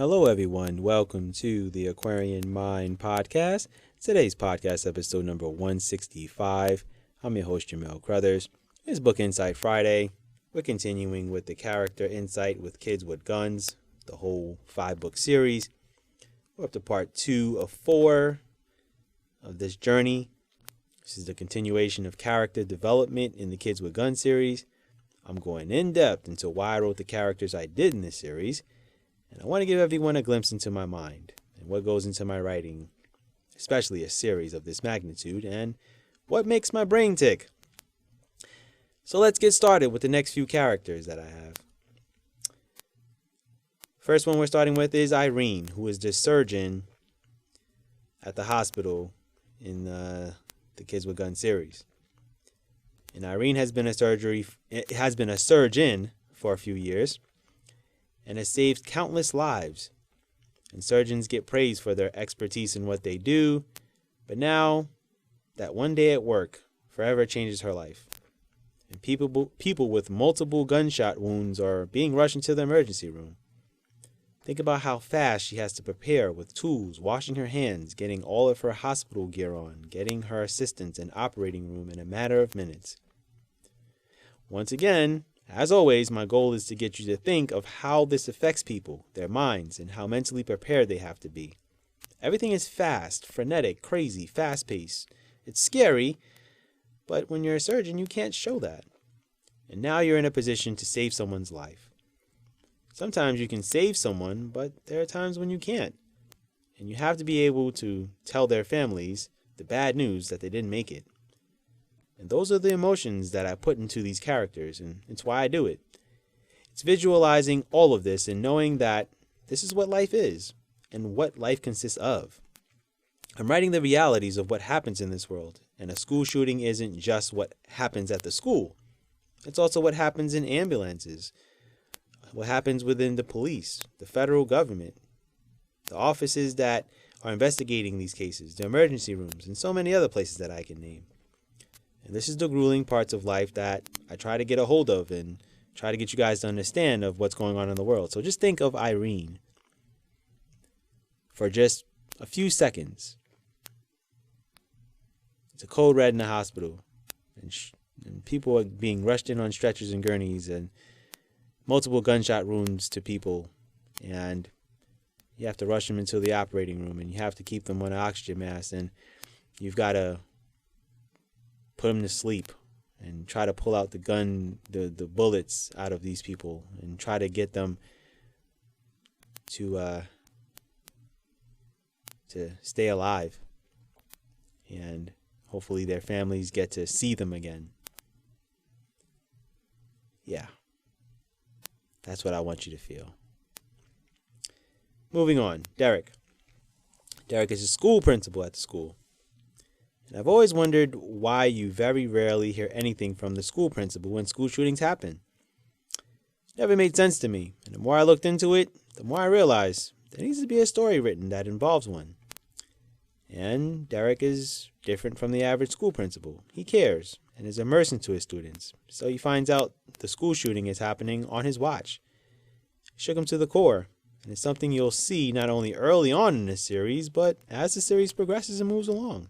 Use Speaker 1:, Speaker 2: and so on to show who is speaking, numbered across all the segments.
Speaker 1: Hello, everyone. Welcome to the Aquarian Mind Podcast. Today's podcast episode number 165. I'm your host, Jamel Crothers. It's Book Insight Friday. We're continuing with the character insight with Kids with Guns, the whole 5-book series. We're up to part 2 of 4 of this journey. This is the continuation of character development in the Kids with Guns series. I'm going in depth into why I wrote the characters I did in this series. And I want to give everyone a glimpse into my mind and what goes into my writing, especially a series of this magnitude, and what makes my brain tick. So let's get started with the next few characters that I have. First one we're starting with is Irene, who is the surgeon at the hospital in the Kids with Guns series. And Irene has been a surgeon for a few years and has saved countless lives. And surgeons get praised for their expertise in what they do, but now that one day at work forever changes her life. And people with multiple gunshot wounds are being rushed into the emergency room. Think about how fast she has to prepare with tools, washing her hands, getting all of her hospital gear on, getting her assistants and operating room in a matter of minutes. Once again, as always, my goal is to get you to think of how this affects people, their minds, and how mentally prepared they have to be. Everything is fast, frenetic, crazy, fast-paced. It's scary, but when you're a surgeon, you can't show that. And now you're in a position to save someone's life. Sometimes you can save someone, but there are times when you can't. And you have to be able to tell their families the bad news that they didn't make it. And those are the emotions that I put into these characters, and it's why I do it. It's visualizing all of this and knowing that this is what life is and what life consists of. I'm writing the realities of what happens in this world, and a school shooting isn't just what happens at the school. It's also what happens in ambulances, what happens within the police, the federal government, the offices that are investigating these cases, the emergency rooms, and so many other places that I can name. And this is the grueling parts of life that I try to get a hold of and try to get you guys to understand of what's going on in the world. So just think of Irene for just a few seconds. It's a cold red in the hospital, and people are being rushed in on stretchers and gurneys, and multiple gunshot wounds to people, and you have to rush them into the operating room, and you have to keep them on an oxygen mask, and you've got to put them to sleep and try to pull out the bullets out of these people and try to get them to stay alive. And hopefully their families get to see them again. Yeah. That's what I want you to feel. Moving on, Derek. Derek is a school principal at the school. And I've always wondered why you very rarely hear anything from the school principal when school shootings happen. It never made sense to me, and the more I looked into it, the more I realized there needs to be a story written that involves one. And Derek is different from the average school principal. He cares and is immersed into his students, so he finds out the school shooting is happening on his watch. It shook him to the core, and it's something you'll see not only early on in this series, but as the series progresses and moves along.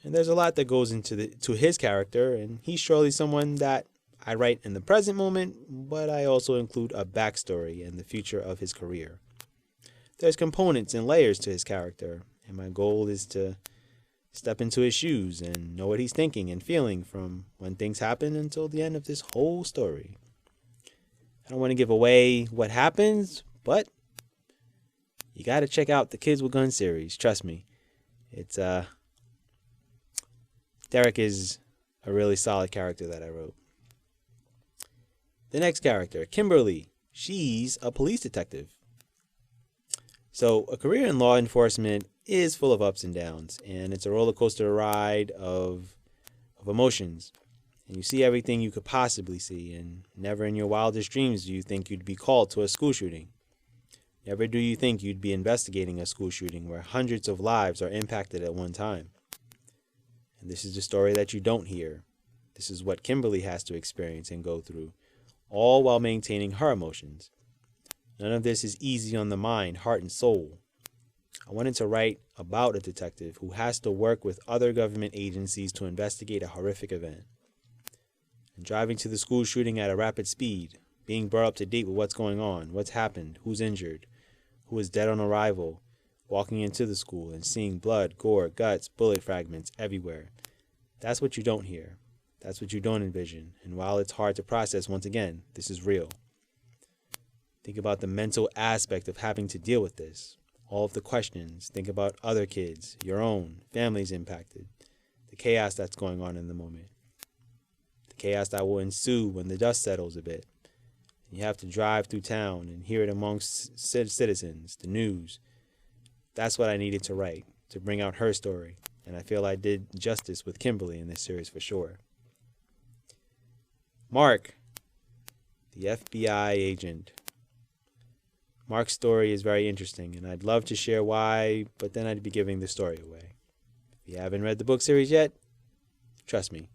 Speaker 1: And there's a lot that goes into his character, and he's surely someone that I write in the present moment, but I also include a backstory and the future of his career. There's components and layers to his character, and my goal is to step into his shoes and know what he's thinking and feeling from when things happen until the end of this whole story. I don't want to give away what happens, but you got to check out the Kids with Guns series. Trust me, it's Derek is a really solid character that I wrote. The next character, Kimberly. She's a police detective. So a career in law enforcement is full of ups and downs, and it's a roller coaster ride of emotions. And you see everything you could possibly see, and never in your wildest dreams do you think you'd be called to a school shooting. Never do you think you'd be investigating a school shooting where hundreds of lives are impacted at one time. And this is the story that you don't hear. This is what Kimberly has to experience and go through, all while maintaining her emotions. None of this is easy on the mind, heart, and soul. I wanted to write about a detective who has to work with other government agencies to investigate a horrific event. And driving to the school shooting at a rapid speed, being brought up to date with what's going on, what's happened, who's injured, who is dead on arrival, walking into the school and seeing blood, gore, guts, bullet fragments everywhere. That's what you don't hear. That's what you don't envision. And while it's hard to process, once again, this is real. Think about the mental aspect of having to deal with this. All of the questions. Think about other kids, your own, families impacted. The chaos that's going on in the moment. The chaos that will ensue when the dust settles a bit. You have to drive through town and hear it amongst citizens, the news. That's what I needed to write, to bring out her story. And I feel I did justice with Kimberly in this series for sure. Mark, the FBI agent. Mark's story is very interesting, and I'd love to share why, but then I'd be giving the story away. If you haven't read the book series yet, trust me,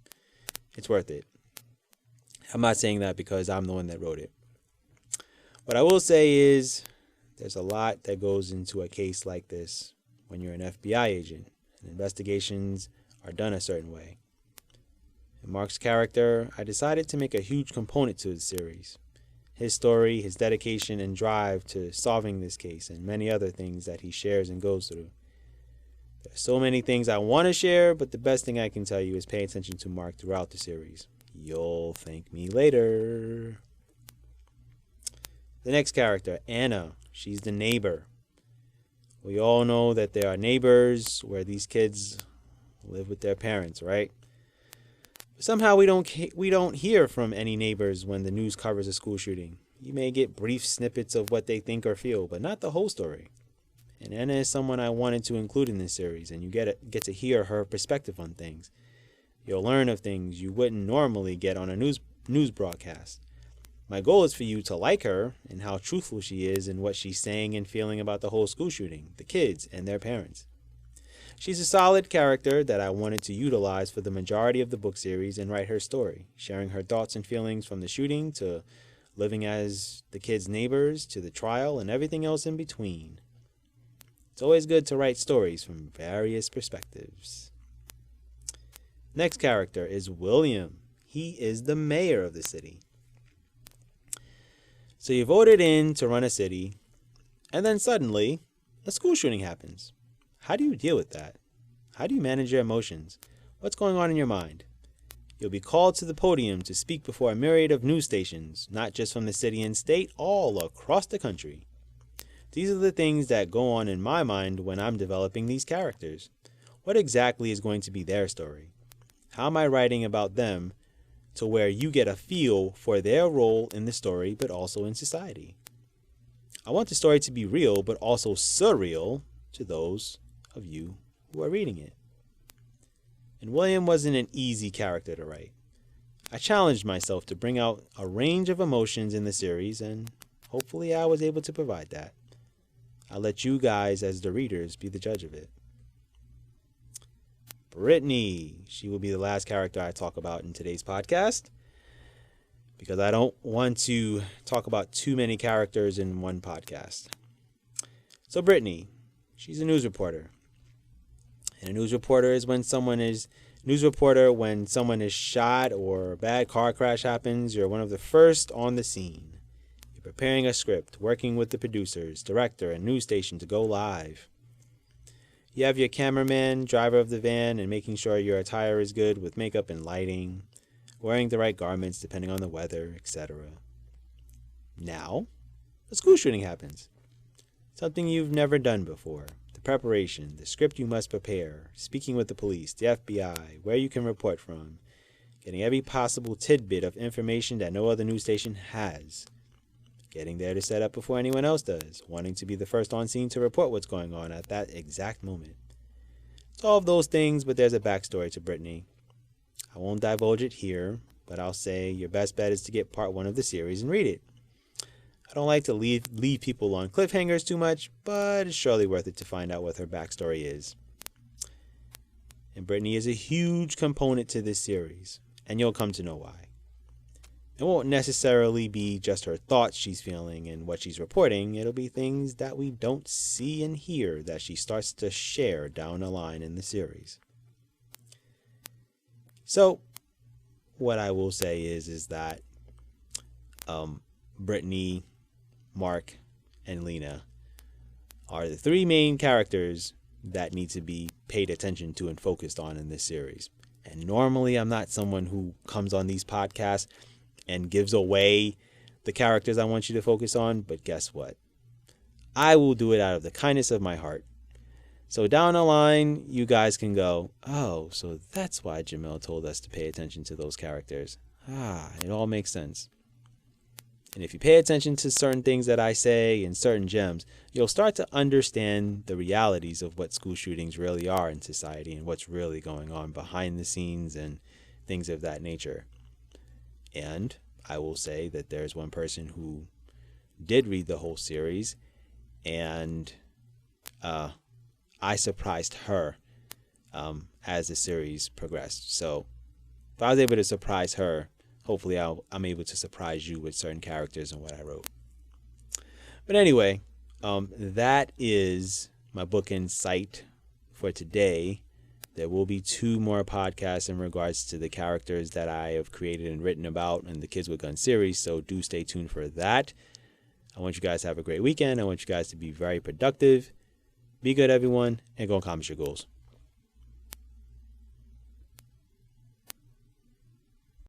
Speaker 1: it's worth it. I'm not saying that because I'm the one that wrote it. What I will say is there's a lot that goes into a case like this when you're an FBI agent, and investigations are done a certain way. In Mark's character, I decided to make a huge component to the series. His story, his dedication and drive to solving this case, and many other things that he shares and goes through. There's so many things I want to share, but the best thing I can tell you is pay attention to Mark throughout the series. You'll thank me later. The next character, Anna. She's the neighbor. We all know that there are neighbors where these kids live with their parents, right? Somehow we don't hear from any neighbors when the news covers a school shooting. You may get brief snippets of what they think or feel, but not the whole story. And Anna is someone I wanted to include in this series, and you get to hear her perspective on things. You'll learn of things you wouldn't normally get on a news broadcast. My goal is for you to like her and how truthful she is in what she's saying and feeling about the whole school shooting, the kids, and their parents. She's a solid character that I wanted to utilize for the majority of the book series and write her story, sharing her thoughts and feelings from the shooting to living as the kids' neighbors to the trial and everything else in between. It's always good to write stories from various perspectives. Next character is William. He is the mayor of the city. So you voted in to run a city, and then suddenly a school shooting happens. How do you deal with that? How do you manage your emotions? What's going on in your mind? You'll be called to the podium to speak before a myriad of news stations, not just from the city and state, all across the country. These are the things that go on in my mind when I'm developing these characters. What exactly is going to be their story? How am I writing about them to where you get a feel for their role in the story, but also in society? I want the story to be real, but also surreal to those of you who are reading it. And William wasn't an easy character to write. I challenged myself to bring out a range of emotions in the series, and hopefully I was able to provide that. I'll let you guys as the readers be the judge of it. Brittany, she will be the last character I talk about in today's podcast, because I don't want to talk about too many characters in one podcast. So Brittany, she's a news reporter. And a news reporter is when someone is shot or a bad car crash happens. You're one of the first on the scene. You're preparing a script, working with the producers, director, and news station to go live. You have your cameraman, driver of the van, and making sure your attire is good with makeup and lighting, wearing the right garments depending on the weather, etc. Now, a school shooting happens. Something you've never done before. The preparation, the script you must prepare, speaking with the police, the FBI, where you can report from, getting every possible tidbit of information that no other news station has, getting there to set up before anyone else does, wanting to be the first on scene to report what's going on at that exact moment. It's all of those things, but there's a backstory to Brittany. I won't divulge it here, but I'll say your best bet is to get part 1 of the series and read it. I don't like to leave people on cliffhangers too much, but it's surely worth it to find out what her backstory is. And Brittany is a huge component to this series, and you'll come to know why. It won't necessarily be just her thoughts she's feeling and what she's reporting. It'll be things that we don't see and hear that she starts to share down the line in the series. So what I will say is that Brittany, Mark, and Lena are the three main characters that need to be paid attention to and focused on in this series. And normally I'm not someone who comes on these podcasts and gives away the characters I want you to focus on, but guess what? I will do it out of the kindness of my heart. So down the line, you guys can go, oh, so that's why Jamel told us to pay attention to those characters. It all makes sense. And if you pay attention to certain things that I say and certain gems, you'll start to understand the realities of what school shootings really are in society and what's really going on behind the scenes and things of that nature. And I will say that there's one person who did read the whole series, and I surprised her as the series progressed. So if I was able to surprise her, hopefully I'm able to surprise you with certain characters and what I wrote. But anyway, that is my book insight for today. There will be 2 more podcasts in regards to the characters that I have created and written about in the Kids with Guns series, so do stay tuned for that. I want you guys to have a great weekend. I want you guys to be very productive. Be good, everyone, and go accomplish your goals.